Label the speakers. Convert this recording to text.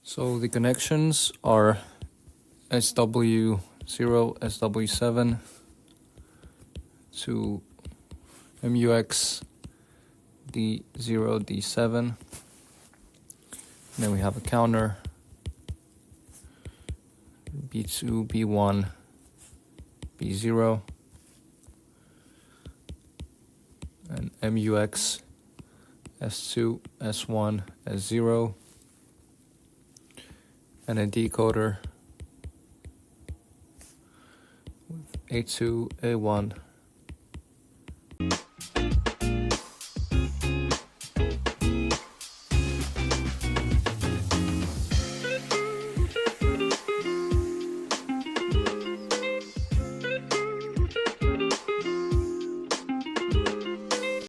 Speaker 1: So the connections are SW0, SW7 to MUX D0, D7. And then we have a counter, B2, B1, B0, and MUX S2, S1, S0, and a decoder with A2, A1,